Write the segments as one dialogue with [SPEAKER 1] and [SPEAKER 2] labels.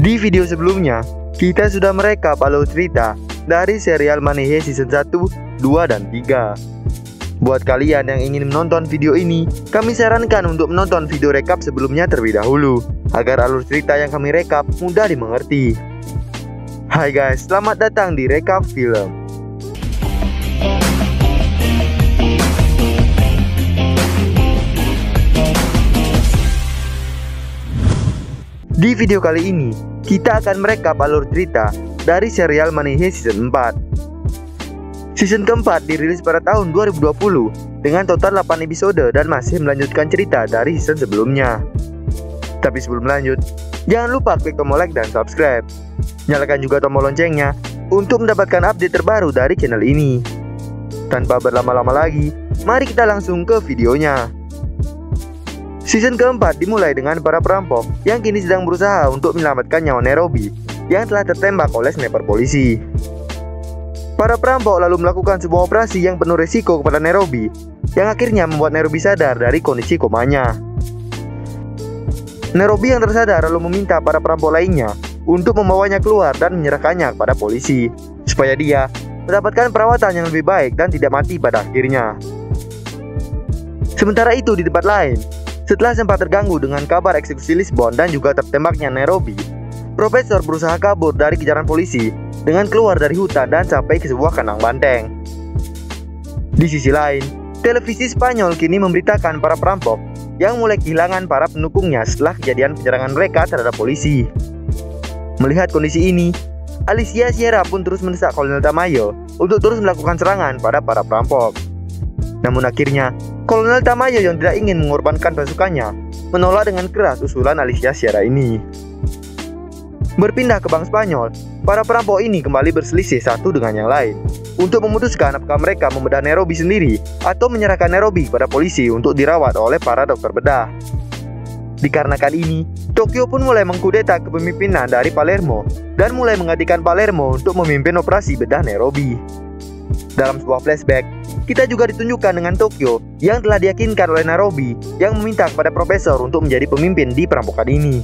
[SPEAKER 1] Di video sebelumnya, kita sudah merekap alur cerita dari serial Money Heist season 1, 2, dan 3. Buat kalian yang ingin menonton video ini, kami sarankan untuk menonton video rekap sebelumnya terlebih dahulu, agar alur cerita yang kami rekap mudah dimengerti. Hai guys, selamat datang di Rekap Film. Di video kali ini, kita akan merekap alur cerita dari serial Money Heist season 4. Season keempat dirilis pada tahun 2020 dengan total 8 episode dan masih melanjutkan cerita dari season sebelumnya. Tapi sebelum lanjut, jangan lupa klik tombol like dan subscribe. Nyalakan juga tombol loncengnya untuk mendapatkan update terbaru dari channel ini. Tanpa berlama-lama lagi, mari kita langsung ke videonya. Season keempat dimulai dengan para perampok yang kini sedang berusaha untuk menyelamatkan nyawa Nairobi yang telah tertembak oleh sniper polisi. Para perampok lalu melakukan sebuah operasi yang penuh risiko kepada Nairobi, yang akhirnya membuat Nairobi sadar dari kondisi komanya. Nairobi yang tersadar lalu meminta para perampok lainnya untuk membawanya keluar dan menyerahkannya kepada polisi, supaya dia mendapatkan perawatan yang lebih baik dan tidak mati pada akhirnya. Sementara itu di tempat lain, setelah sempat terganggu dengan kabar eksekusi Lisbon dan juga tertembaknya Nairobi, Profesor berusaha kabur dari kejaran polisi dengan keluar dari hutan dan sampai ke sebuah kandang banteng. Di sisi lain, televisi Spanyol kini memberitakan para perampok yang mulai kehilangan para pendukungnya setelah kejadian penyerangan mereka terhadap polisi. Melihat kondisi ini, Alicia Sierra pun terus mendesak Kolonel Tamayo untuk terus melakukan serangan pada para perampok. Namun akhirnya, Kolonel Tamayo yang tidak ingin mengorbankan pasukannya menolak dengan keras usulan Alicia Sierra ini. Berpindah ke Bank Spanyol, para perampok ini kembali berselisih satu dengan yang lain untuk memutuskan apakah mereka membedah Nairobi sendiri atau menyerahkan Nairobi pada polisi untuk dirawat oleh para dokter bedah. Dikarenakan ini, Tokyo pun mulai mengkudeta kepemimpinan dari Palermo dan mulai menggantikan Palermo untuk memimpin operasi bedah Nairobi. Dalam sebuah flashback, kita juga ditunjukkan dengan Tokyo yang telah diyakinkan oleh Nairobi yang meminta kepada Profesor untuk menjadi pemimpin di perampokan ini.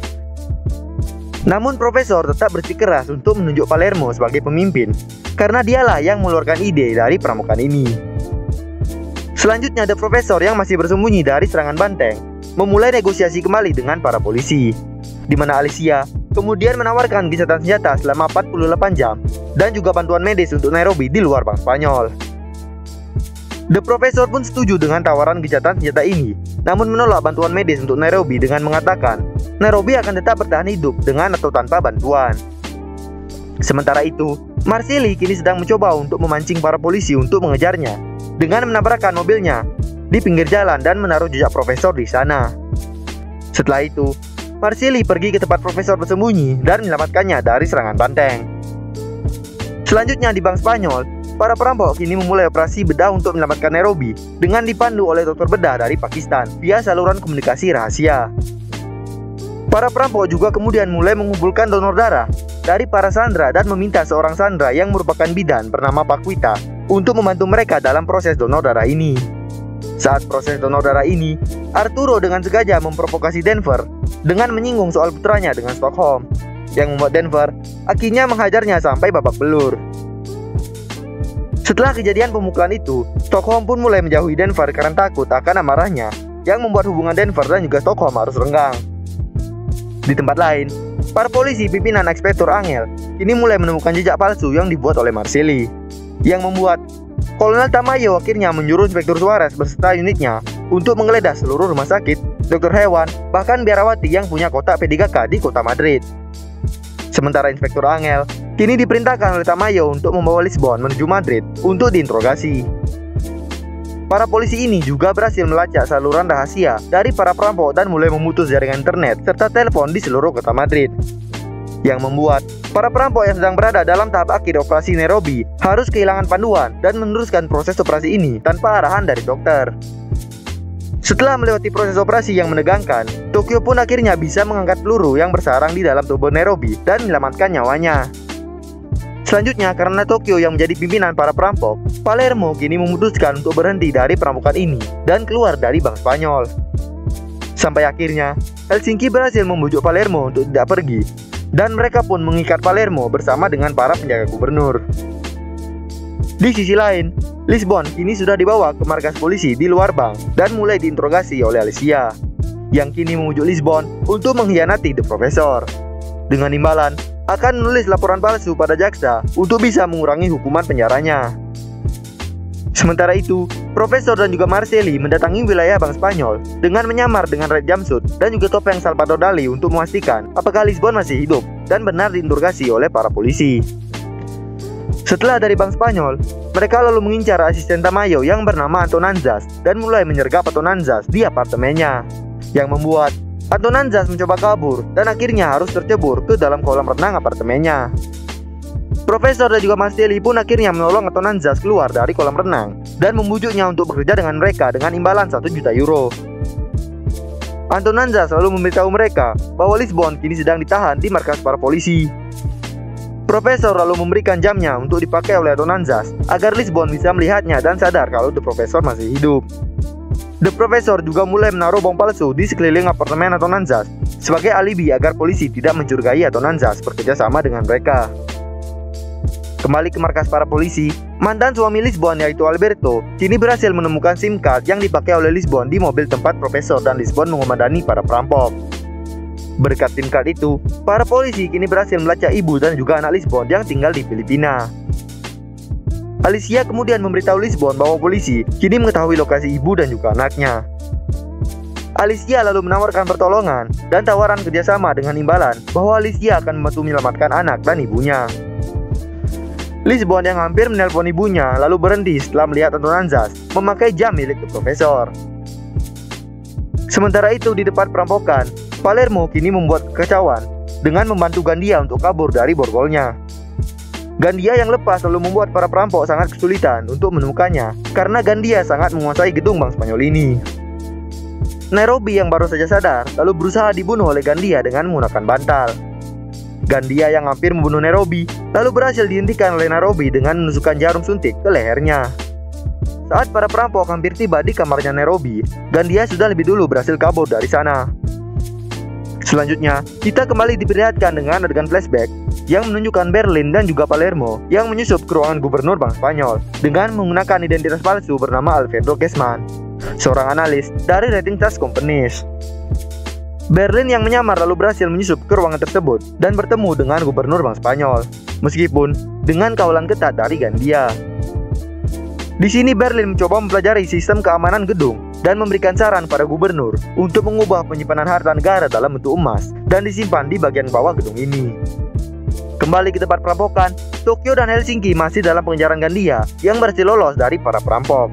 [SPEAKER 1] Namun Profesor tetap bersikeras untuk menunjuk Palermo sebagai pemimpin karena dialah yang mengeluarkan ide dari perampokan ini. Selanjutnya ada Profesor yang masih bersembunyi dari serangan banteng memulai negosiasi kembali dengan para polisi, di mana Alicia kemudian menawarkan gencatan senjata selama 48 jam dan juga bantuan medis untuk Nairobi di luar Bank Spanyol. The Professor pun setuju dengan tawaran gencatan senjata ini, namun menolak bantuan medis untuk Nairobi dengan mengatakan Nairobi akan tetap bertahan hidup dengan atau tanpa bantuan. Sementara itu, Marcelli kini sedang mencoba untuk memancing para polisi untuk mengejarnya dengan menabrakkan mobilnya di pinggir jalan dan menaruh jejak Profesor di sana. Setelah itu, Marcelli pergi ke tempat Profesor bersembunyi dan menyelamatkannya dari serangan banteng. Selanjutnya di Bank Spanyol, para perampok kini memulai operasi bedah untuk menyelamatkan Nairobi dengan dipandu oleh dokter bedah dari Pakistan via saluran komunikasi rahasia. Para perampok juga kemudian mulai mengumpulkan donor darah dari para sandera dan meminta seorang sandera yang merupakan bidan bernama Paquita untuk membantu mereka dalam proses donor darah ini. Saat proses donor darah ini, Arturo dengan sengaja memprovokasi Denver dengan menyinggung soal putranya dengan Stockholm, yang membuat Denver akhirnya menghajarnya sampai babak belur. Setelah kejadian pemukulan itu, Stockholm pun mulai menjauhi Denver karena takut akan amarahnya, yang membuat hubungan Denver dan juga Stockholm harus renggang. Di tempat lain, para polisi pimpinan Inspektur Angel kini mulai menemukan jejak palsu yang dibuat oleh Marcelli, yang membuat Kolonel Tamayo akhirnya menyuruh Inspektur Suarez beserta unitnya untuk menggeledah seluruh rumah sakit, dokter hewan, bahkan biarawati yang punya kotak P3K di kota Madrid. Sementara Inspektur Angel kini diperintahkan oleh Tamayo untuk membawa Lisbon menuju Madrid untuk diinterogasi. Para polisi ini juga berhasil melacak saluran rahasia dari para perampok dan mulai memutus jaringan internet serta telepon di seluruh kota Madrid, yang membuat para perampok yang sedang berada dalam tahap akhir operasi Nairobi harus kehilangan panduan dan meneruskan proses operasi ini tanpa arahan dari dokter. Setelah melewati proses operasi yang menegangkan, Tokyo pun akhirnya bisa mengangkat peluru yang bersarang di dalam tubuh Nairobi dan menyelamatkan nyawanya. Selanjutnya, karena Tokyo yang menjadi pimpinan para perampok, Palermo kini memutuskan untuk berhenti dari perampokan ini dan keluar dari Bank Spanyol. Sampai akhirnya, Helsinki berhasil membujuk Palermo untuk tidak pergi, dan mereka pun mengikat Palermo bersama dengan para penjaga gubernur. Di sisi lain, Lisbon kini sudah dibawa ke markas polisi di luar bank dan mulai diinterogasi oleh Alicia, yang kini memujuk Lisbon untuk mengkhianati The Professor dengan imbalan akan menulis laporan palsu pada jaksa untuk bisa mengurangi hukuman penjaranya. Sementara itu, Profesor dan juga Marcelli mendatangi wilayah Bank Spanyol dengan menyamar dengan red jumpsuit dan juga topeng Salvador Dali untuk memastikan apakah Lisbon masih hidup dan benar diinterogasi oleh para polisi. Setelah dari Bank Spanyol, mereka lalu mengincar asisten Tamayo yang bernama Antonanzas dan mulai menyergap Antonanzas di apartemennya, yang membuat Antonanzas mencoba kabur dan akhirnya harus tercebur ke dalam kolam renang apartemennya. Profesor dan juga Marcelli pun akhirnya menolong Antonanzas keluar dari kolam renang dan membujuknya untuk bekerja dengan mereka dengan imbalan 1 juta euro. Antonanzas lalu memberitahu mereka bahwa Lisbon kini sedang ditahan di markas para polisi. Profesor lalu memberikan jamnya untuk dipakai oleh Antonanzas agar Lisbon bisa melihatnya dan sadar kalau The Professor masih hidup. The Professor juga mulai menaruh bom palsu di sekeliling apartemen Antonanzas sebagai alibi agar polisi tidak mencurigai Antonanzas bekerja sama dengan mereka. Kembali ke markas para polisi, mantan suami Lisbon yaitu Alberto kini berhasil menemukan SIM card yang dipakai oleh Lisbon di mobil tempat Profesor dan Lisbon mengomandani para perampok. Berkat SIM card itu, para polisi kini berhasil melacak ibu dan juga anak Lisbon yang tinggal di Filipina. Alicia kemudian memberitahu Lisbon bahwa polisi kini mengetahui lokasi ibu dan juga anaknya. Alicia lalu menawarkan pertolongan dan tawaran kerjasama dengan imbalan bahwa Alicia akan membantu menyelamatkan anak dan ibunya. Lisbon yang hampir menelpon ibunya lalu berhenti setelah melihat Antonanzas memakai jam milik The Professor. Sementara itu di tempat perampokan, Palermo kini membuat kekacauan dengan membantu Gandia untuk kabur dari borgolnya. Gandia yang lepas lalu membuat para perampok sangat kesulitan untuk menemukannya karena Gandia sangat menguasai gedung Bank Spanyol ini. Nairobi yang baru saja sadar lalu berusaha dibunuh oleh Gandia dengan menggunakan bantal. Gandia yang hampir membunuh Nairobi lalu berhasil dihentikan oleh Nairobi dengan menusukkan jarum suntik ke lehernya. Saat para perampok hampir tiba di kamarnya Nairobi, Gandia sudah lebih dulu berhasil kabur dari sana. Selanjutnya, kita kembali diperlihatkan dengan adegan flashback yang menunjukkan Berlin dan juga Palermo yang menyusup ke ruangan gubernur Bank Spanyol dengan menggunakan identitas palsu bernama Alfredo Kesman, seorang analis dari Rating Trust Companies. Berlin yang menyamar lalu berhasil menyusup ke ruangan tersebut dan bertemu dengan gubernur Bank Spanyol, meskipun dengan kawalan ketat dari Gandia. Di sini Berlin mencoba mempelajari sistem keamanan gedung dan memberikan saran pada gubernur untuk mengubah penyimpanan harta negara dalam bentuk emas dan disimpan di bagian bawah gedung ini. Kembali ke tempat perampokan, Tokyo dan Helsinki masih dalam pengejaran Gandia yang berhasil lolos dari para perampok.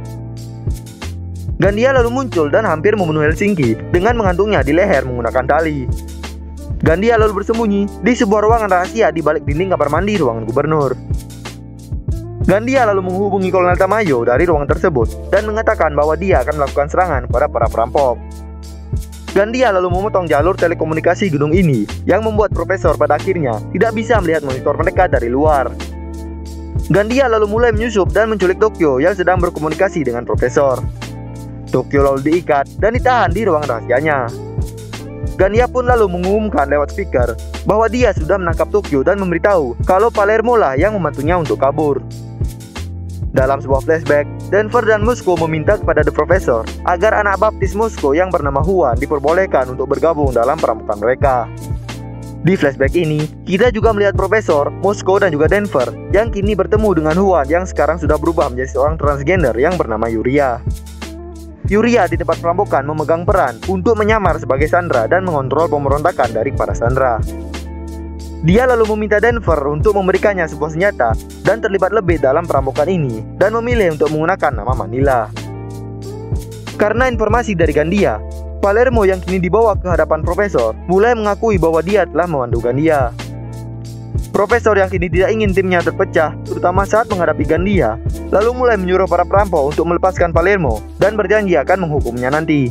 [SPEAKER 1] Gandia lalu muncul dan hampir membunuh Helsinki dengan mengantungnya di leher menggunakan tali. Gandia lalu bersembunyi di sebuah ruangan rahasia di balik dinding kamar mandi ruangan gubernur. Gandia lalu menghubungi Kolonel Tamayo dari ruangan tersebut dan mengatakan bahwa dia akan melakukan serangan pada para perampok. Gandia lalu memotong jalur telekomunikasi gedung ini yang membuat Profesor pada akhirnya tidak bisa melihat monitor mereka dari luar. Gandia lalu mulai menyusup dan menculik Tokyo yang sedang berkomunikasi dengan Profesor. Tokyo lalu diikat dan ditahan di ruangan rahasianya. Gandia pun lalu mengumumkan lewat speaker bahwa dia sudah menangkap Tokyo dan memberitahu kalau Palermo lah yang membantunya untuk kabur. Dalam sebuah flashback, Denver dan Moskow meminta kepada The Professor agar anak baptis Moskow yang bernama Juan diperbolehkan untuk bergabung dalam perampokan mereka. Di flashback ini, kita juga melihat Profesor, Moskow dan juga Denver yang kini bertemu dengan Juan yang sekarang sudah berubah menjadi seorang transgender yang bernama Yuria. Yuria di tempat perampokan memegang peran untuk menyamar sebagai Sandra dan mengontrol pemberontakan dari para Sandra. Dia lalu meminta Denver untuk memberikannya sebuah senjata dan terlibat lebih dalam perampokan ini dan memilih untuk menggunakan nama Manila. Karena informasi dari Gandia, Palermo yang kini dibawa ke hadapan Profesor mulai mengakui bahwa dia telah memandu Gandia. Profesor yang kini tidak ingin timnya terpecah, terutama saat menghadapi Gandia, lalu mulai menyuruh para perampok untuk melepaskan Palermo dan berjanji akan menghukumnya nanti.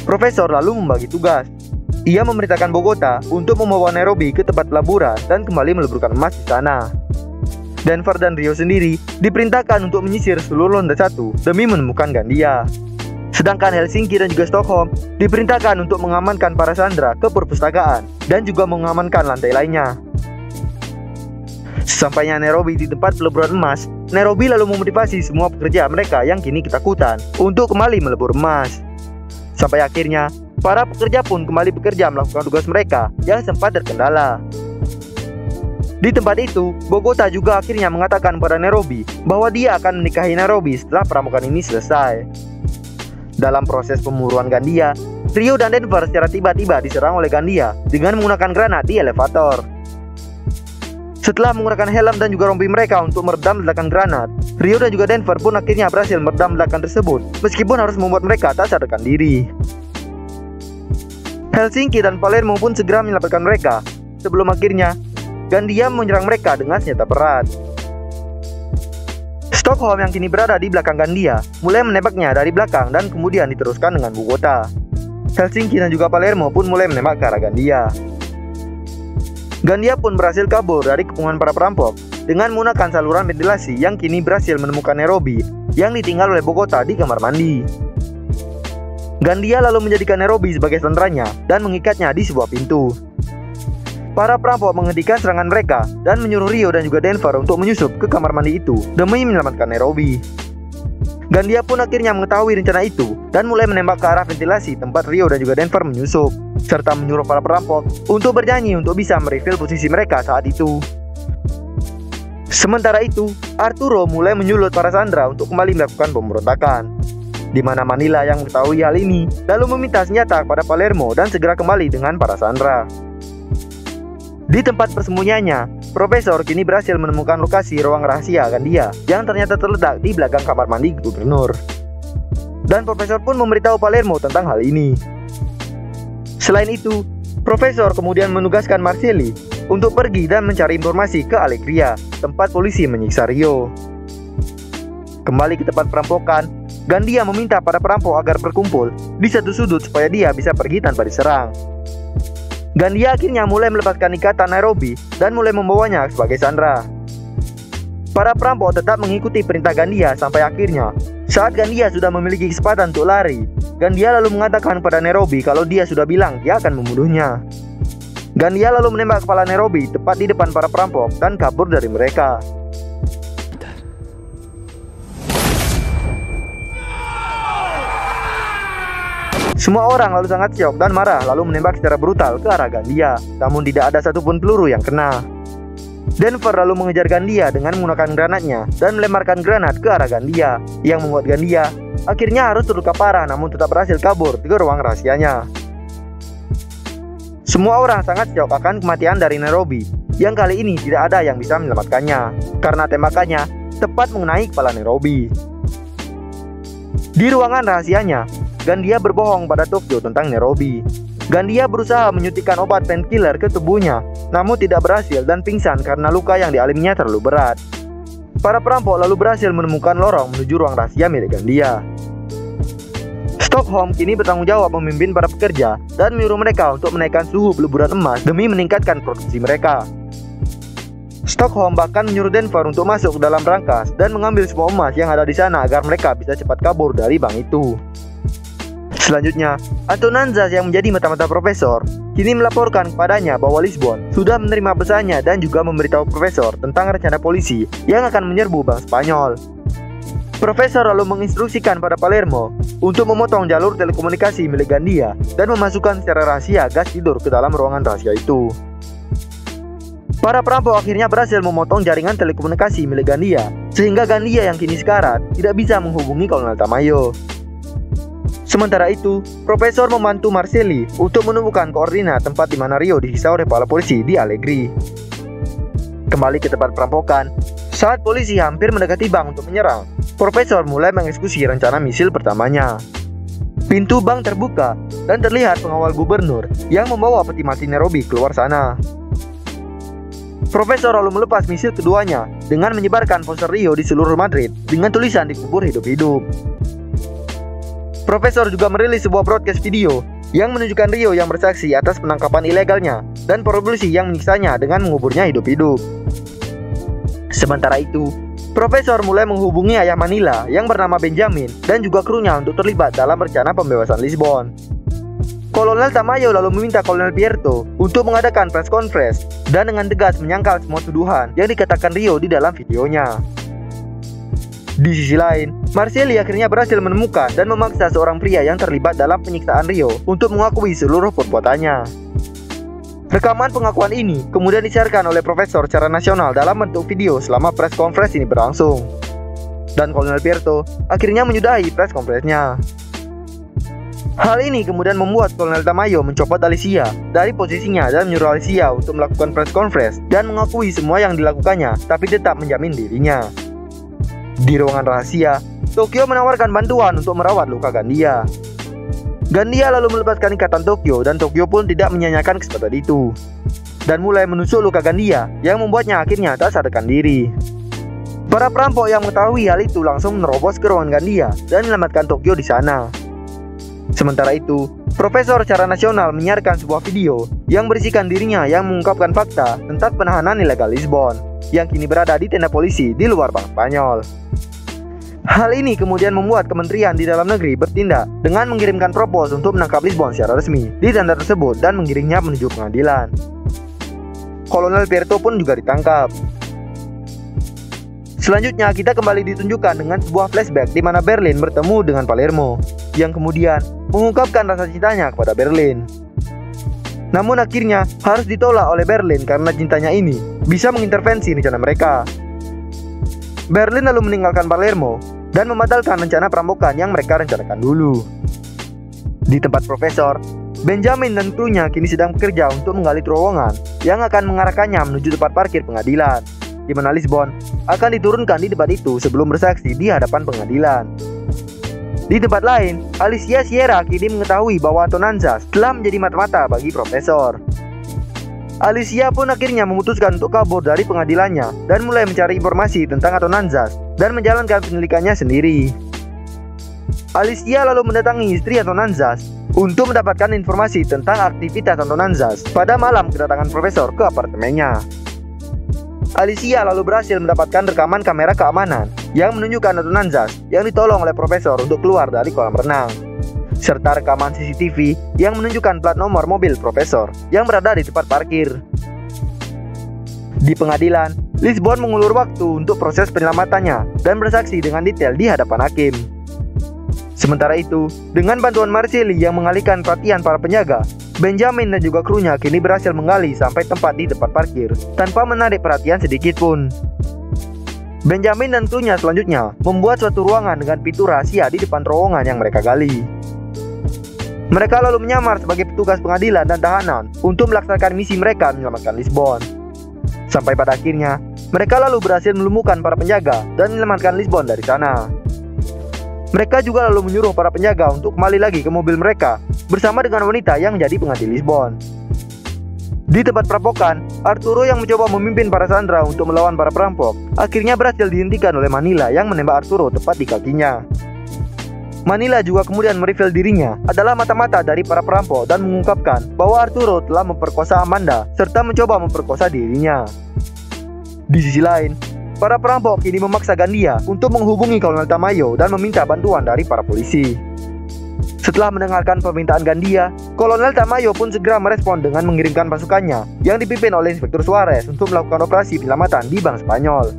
[SPEAKER 1] Profesor lalu membagi tugas. Ia memerintahkan Bogota untuk membawa Nairobi ke tempat pelaburan dan kembali meleburkan emas di sana. Denver dan Rio sendiri diperintahkan untuk menyisir seluruh Londa 1 demi menemukan Gandia. Sedangkan Helsinki dan juga Stockholm diperintahkan untuk mengamankan para sandera ke perpustakaan dan juga mengamankan lantai lainnya. Sesampainya Nairobi di tempat peleburan emas, Nairobi lalu memotivasi semua pekerja mereka yang kini ketakutan untuk kembali melebur emas. Sampai akhirnya, para pekerja pun kembali bekerja melakukan tugas mereka yang sempat terkendala. Di tempat itu, Bogota juga akhirnya mengatakan pada Nairobi bahwa dia akan menikahi Nairobi setelah perampokan ini selesai. Dalam proses pemburuan Gandia, Rio dan Denver secara tiba-tiba diserang oleh Gandia dengan menggunakan granat di elevator. Setelah menggunakan helm dan juga rompi mereka untuk meredam ledakan granat, Rio dan juga Denver pun akhirnya berhasil meredam ledakan tersebut, meskipun harus membuat mereka tak sadarkan diri. Helsinki dan Palermo pun segera menyelamatkan mereka, sebelum akhirnya Gandia menyerang mereka dengan senjata berat. Stockholm yang kini berada di belakang Gandia mulai menembaknya dari belakang dan kemudian diteruskan dengan Bogota. Helsinki dan juga Palermo pun mulai menembak ke arah Gandia. Gandia pun berhasil kabur dari kepungan para perampok dengan menggunakan saluran ventilasi yang kini berhasil menemukan Nairobi yang ditinggal oleh Bogota di kamar mandi. Gandia lalu menjadikan Nairobi sebagai sandaranya dan mengikatnya di sebuah pintu. Para perampok menghentikan serangan mereka dan menyuruh Rio dan juga Denver untuk menyusup ke kamar mandi itu demi menyelamatkan Nairobi. Gandia pun akhirnya mengetahui rencana itu dan mulai menembak ke arah ventilasi tempat Rio dan juga Denver menyusup, serta menyuruh para perampok untuk bernyanyi untuk bisa mereveal posisi mereka saat itu. Sementara itu, Arturo mulai menyulut para sandera untuk kembali melakukan pemberontakan, di mana Manila yang mengetahui hal ini lalu meminta senjata kepada Palermo dan segera kembali dengan para sandera. Di tempat persembunyiannya, Profesor kini berhasil menemukan lokasi ruang rahasia Gandia yang ternyata terletak di belakang kamar mandi gubernur. Dan Profesor pun memberitahu Palermo tentang hal ini. Selain itu, Profesor kemudian menugaskan Marcelli untuk pergi dan mencari informasi ke Alegria, tempat polisi menyiksa Rio. Kembali ke tempat perampokan, Gandia meminta para perampok agar berkumpul di satu sudut supaya dia bisa pergi tanpa diserang. Gandia akhirnya mulai melepaskan ikatan Nairobi dan mulai membawanya sebagai sandera. Para perampok tetap mengikuti perintah Gandia sampai akhirnya saat Gandia sudah memiliki kesempatan untuk lari, Gandia lalu mengatakan pada Nairobi kalau dia sudah bilang dia akan membunuhnya. Gandia lalu menembak kepala Nairobi tepat di depan para perampok dan kabur dari mereka. Semua orang lalu sangat syok dan marah lalu menembak secara brutal ke arah Gandia, namun tidak ada satupun peluru yang kena. Denver lalu mengejar Gandia dengan menggunakan granatnya dan melemparkan granat ke arah Gandia, yang membuat Gandia akhirnya harus terluka parah namun tetap berhasil kabur ke ruang rahasianya. Semua orang sangat syok akan kematian dari Nairobi, yang kali ini tidak ada yang bisa menyelamatkannya karena tembakannya tepat mengenai kepala Nairobi. Di ruangan rahasianya, Gandia berbohong pada Tokyo tentang Nairobi. Gandia berusaha menyuntikkan obat painkiller ke tubuhnya, namun tidak berhasil dan pingsan karena luka yang dialaminya terlalu berat. Para perampok lalu berhasil menemukan lorong menuju ruang rahasia milik Gandia. Stockholm kini bertanggung jawab memimpin para pekerja dan menyuruh mereka untuk menaikkan suhu peleburan emas demi meningkatkan produksi mereka. Stockholm bahkan menyuruh Denver untuk masuk ke dalam brankas dan mengambil semua emas yang ada di sana agar mereka bisa cepat kabur dari bank itu. Selanjutnya, Antonanzas yang menjadi mata-mata Profesor kini melaporkan kepadanya bahwa Lisbon sudah menerima pesannya dan juga memberitahu Profesor tentang rencana polisi yang akan menyerbu Bank Spanyol. Profesor lalu menginstruksikan pada Palermo untuk memotong jalur telekomunikasi milik Gandia dan memasukkan secara rahasia gas tidur ke dalam ruangan rahasia itu. Para perampok akhirnya berhasil memotong jaringan telekomunikasi milik Gandia, sehingga Gandia yang kini sekarat tidak bisa menghubungi Kolonel Tamayo. Sementara itu, Profesor membantu Marcelli untuk menemukan koordinat tempat di mana Rio disiksa oleh para polisi di Allegri. Kembali ke tempat perampokan, saat polisi hampir mendekati bank untuk menyerang, Profesor mulai mengeksekusi rencana misil pertamanya. Pintu bank terbuka dan terlihat pengawal gubernur yang membawa peti mati Nairobi keluar sana. Profesor lalu melepas misil keduanya dengan menyebarkan poster Rio di seluruh Madrid dengan tulisan "Dikubur hidup-hidup". Profesor juga merilis sebuah broadcast video yang menunjukkan Rio yang bersaksi atas penangkapan ilegalnya dan polisi yang menyiksanya dengan menguburnya hidup-hidup. Sementara itu, Profesor mulai menghubungi ayah Manila yang bernama Benjamin dan juga krunya untuk terlibat dalam rencana pembebasan Lisbon. Kolonel Tamayo lalu meminta Kolonel Pierto untuk mengadakan press conference dan dengan tegas menyangkal semua tuduhan yang dikatakan Rio di dalam videonya. Di sisi lain, Marcelli akhirnya berhasil menemukan dan memaksa seorang pria yang terlibat dalam penyiksaan Rio untuk mengakui seluruh perbuatannya. Rekaman pengakuan ini kemudian disiarkan oleh Profesor secara nasional dalam bentuk video selama press conference ini berlangsung. Dan Kolonel Pierto akhirnya menyudahi press conference-nya. Hal ini kemudian membuat Kolonel Tamayo mencopot Alicia dari posisinya dan menyuruh Alicia untuk melakukan press conference dan mengakui semua yang dilakukannya, tapi tetap menjamin dirinya. Di ruangan rahasia, Tokyo menawarkan bantuan untuk merawat luka Gandia. Gandia lalu melepaskan ikatan Tokyo dan Tokyo pun tidak menyanyikan kesempatan itu dan mulai menusuk luka Gandia yang membuatnya akhirnya tak sadarkan diri. Para perampok yang mengetahui hal itu langsung menerobos ke ruangan Gandia dan menyelamatkan Tokyo di sana. Sementara itu, Profesor secara nasional menyiarkan sebuah video yang berisikan dirinya yang mengungkapkan fakta tentang penahanan ilegal Lisbon yang kini berada di tenda polisi di luar Bank Spanyol. Hal ini kemudian membuat Kementerian di Dalam Negeri bertindak dengan mengirimkan propos untuk menangkap Lisbon secara resmi di tenda tersebut dan mengiringnya menuju pengadilan. Kolonel Pierto pun juga ditangkap. Selanjutnya kita kembali ditunjukkan dengan sebuah flashback di mana Berlin bertemu dengan Palermo yang kemudian mengungkapkan rasa cintanya kepada Berlin. Namun akhirnya harus ditolak oleh Berlin karena cintanya ini bisa mengintervensi rencana mereka. Berlin lalu meninggalkan Palermo dan membatalkan rencana perampokan yang mereka rencanakan dulu. Di tempat Profesor, Benjamin dan krunya kini sedang bekerja untuk menggali terowongan yang akan mengarahkannya menuju tempat parkir pengadilan, di mana Lisbon akan diturunkan di tempat itu sebelum bersaksi di hadapan pengadilan. Di tempat lain, Alicia Sierra kini mengetahui bahwa Antonanzas telah menjadi mata-mata bagi Profesor. Alicia pun akhirnya memutuskan untuk kabur dari pengadilannya dan mulai mencari informasi tentang Antonanzas dan menjalankan penyelidikannya sendiri. Alicia lalu mendatangi istri Antonanzas untuk mendapatkan informasi tentang aktivitas Antonanzas pada malam kedatangan Profesor ke apartemennya. Alicia lalu berhasil mendapatkan rekaman kamera keamanan yang menunjukkan Antonanzas yang ditolong oleh Profesor untuk keluar dari kolam renang, serta rekaman CCTV yang menunjukkan plat nomor mobil Profesor yang berada di tempat parkir. Di pengadilan, Lisbon mengulur waktu untuk proses penyelamatannya dan bersaksi dengan detail di hadapan hakim. Sementara itu, dengan bantuan Marcelli yang mengalihkan perhatian para penjaga, Benjamin dan juga krunya kini berhasil menggali sampai tempat di tempat parkir tanpa menarik perhatian sedikit pun. Benjamin dan krunya selanjutnya membuat suatu ruangan dengan pintu rahasia di depan terowongan yang mereka gali. Mereka lalu menyamar sebagai petugas pengadilan dan tahanan untuk melaksanakan misi mereka menyelamatkan Lisbon. Sampai pada akhirnya, mereka lalu berhasil melumpuhkan para penjaga dan menyelamatkan Lisbon dari sana. Mereka juga lalu menyuruh para penjaga untuk kembali lagi ke mobil mereka bersama dengan wanita yang menjadi pengantin Lisbon. Di tempat perampokan, Arturo yang mencoba memimpin para sandera untuk melawan para perampok akhirnya berhasil dihentikan oleh Manila yang menembak Arturo tepat di kakinya. Manila juga kemudian mereveal dirinya adalah mata-mata dari para perampok dan mengungkapkan bahwa Arturo telah memperkosa Amanda serta mencoba memperkosa dirinya. Di sisi lain, para perampok kini memaksa Gandia untuk menghubungi Kolonel Tamayo dan meminta bantuan dari para polisi. Setelah mendengarkan permintaan Gandia, Kolonel Tamayo pun segera merespon dengan mengirimkan pasukannya yang dipimpin oleh Inspektur Suarez untuk melakukan operasi penyelamatan di Bank Spanyol.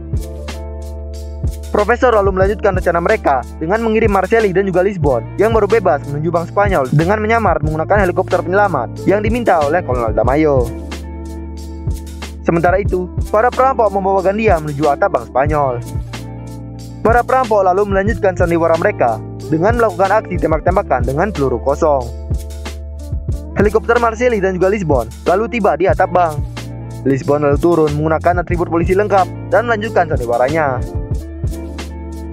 [SPEAKER 1] Profesor lalu melanjutkan rencana mereka dengan mengirim Marcelli dan juga Lisbon yang baru bebas menuju Bank Spanyol dengan menyamar menggunakan helikopter penyelamat yang diminta oleh Kolonel Tamayo. Sementara itu, para perampok membawa Gandia menuju atap Bank Spanyol. Para perampok lalu melanjutkan sandiwara mereka dengan melakukan aksi tembak-tembakan dengan peluru kosong. Helikopter Marcelli dan juga Lisbon lalu tiba di atap bank. Lisbon lalu turun menggunakan atribut polisi lengkap dan melanjutkan sandiwaranya.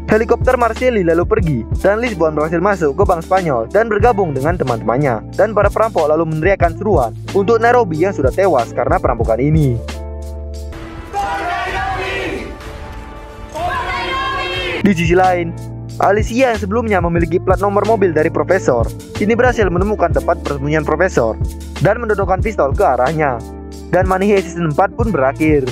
[SPEAKER 1] Helikopter Marcelli lalu pergi dan Lisbon berhasil masuk ke Bank Spanyol dan bergabung dengan teman-temannya, dan para perampok lalu meneriakkan seruan untuk Nairobi yang sudah tewas karena perampokan ini. Di sisi lain, Alicia yang sebelumnya memiliki plat nomor mobil dari Profesor kini berhasil menemukan tempat persembunyian Profesor dan mendodongkan pistol ke arahnya, dan Money Heist Season 4 pun berakhir.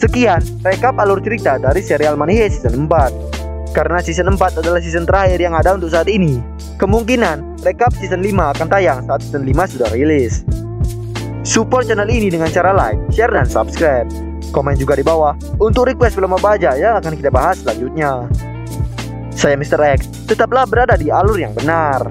[SPEAKER 1] Sekian rekap alur cerita dari serial Money Heist season 4. Karena season 4 adalah season terakhir yang ada untuk saat ini, kemungkinan rekap season 5 akan tayang saat season 5 sudah rilis. Support channel ini dengan cara like, share, dan subscribe. Komen juga di bawah untuk request film apa aja yang akan kita bahas selanjutnya. Saya Mr. X, tetaplah berada di alur yang benar.